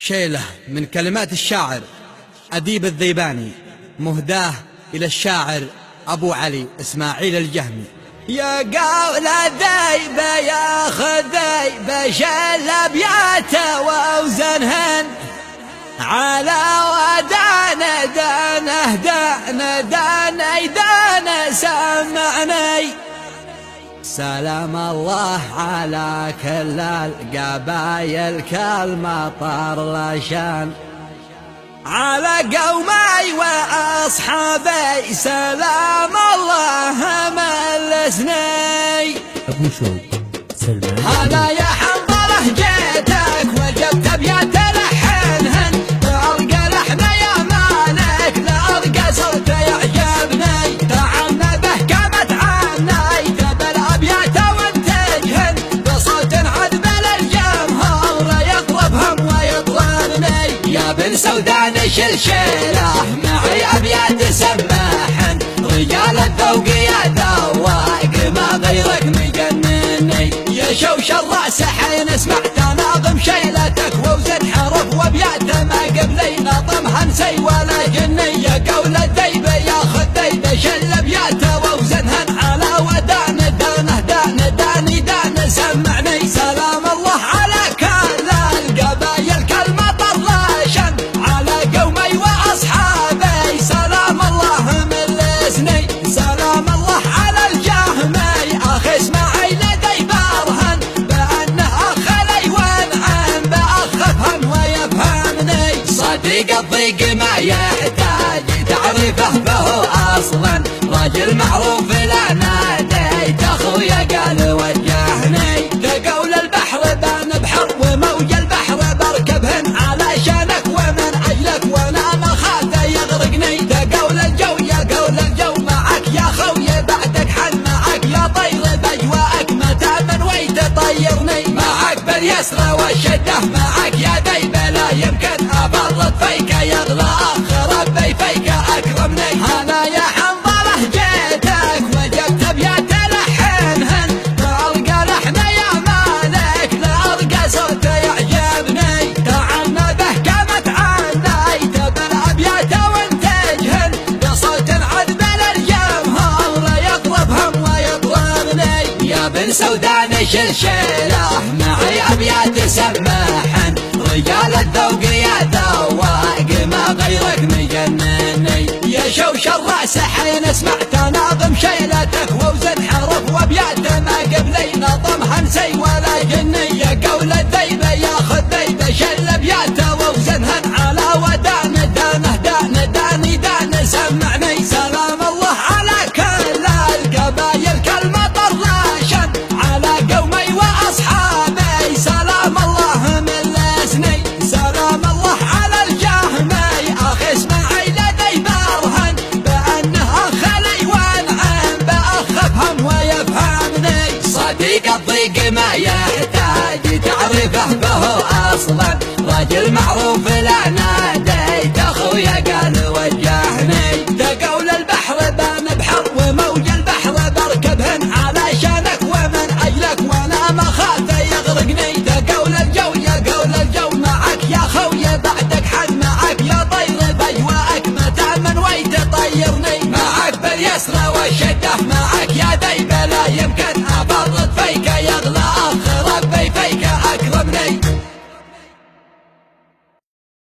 شيلة من كلمات الشاعر أديب الذيباني، مهداه إلى الشاعر أبو علي إسماعيل الجهمي. يا قول ذيبة يا خذيبة شل أبياته وأوزنهن على ودانه دانه دانه دانه دانه سمعني. سلام الله على كل القبايل كالمطر لشان على قومي وأصحابي سلام الله ملسني. أبو شوق سلمان هلا يا حنظله جيتك وجبت أبيات لحنهن تلقى لحن يا مالك لألقى صوت يعجبني تعنا به كما تعني تبل أبيات وانتجهن بصوت عذب للجمهور يطلبهم ويطلبني. يا بن سودان شلشله معي أبيات سماحن رجال الذوق يا ذواق ما غيرك مجنني. يا شوش الرأس حين سمعت ناظم شيلتك ووزن حرف وابيات ما قبلي نظمها نسي ولا جني. يا قول الذيبة يا خذيبة شل ابياته ووزنهن على ودان دانه دانه داني دانه سمعني. سلام الله على كل القبايل كالمطر لاشن على قومي واصحابي سلام الله ملسني. سلام الله على الجهمي اخ اسماعيل لدي برهن بانه اخ لي وانعم باخفهم ويفهمني. صديق الضيق ما يحتاج تعرفه فهو اصلا راجل معروف لا ناديت اخويا قال وجهني. تقول البحر بان بحر وموج البحر بركبهن علشانك ومن اجلك وانا ما خاف يغرقني. تقول الجو يا قول الجو معك يا خويا بعدك حن معك يا طير باجواءك متى من ويت طيرني. معك باليسرى والشده معك يا ذيبه لا يمكن ابرد فيك يغلى اخ ربي فيك اكرمني. انا يا حنظله جيتك وجبت ابيات لحنهن تلقى لحن يا مالك لألقى صوت يعجبني تعنا به كما تعني تبل ابيات وانتجهن بصوت عذب للجمهور يطلبهم ويطلبني. يا بن سودان شلشله معي ابيات سماحن رجال الذوق يا ذواق ما غيرك مجنني. يا شوش الرأس حين سمعت ناظم شيلتك ووزن حرف وابيات ما قبلي نظمها نسي ولا جني. يا قول الذيبة يا خذيبة شل ابياته ووزنهن على ودان دانه دانه داني دانه سمعني. سلام الله على كل القبايل كالمطر لاشن على قومي واصحابي سلام الله ملسني. سلام الله على الجهمي اخ اسماعيل لدي برهن بانه اخ لي وانعم باخفهم ويفهمني. صديق الضيق ما يحتاج تعرفه فهو اصلا راجل معروف لا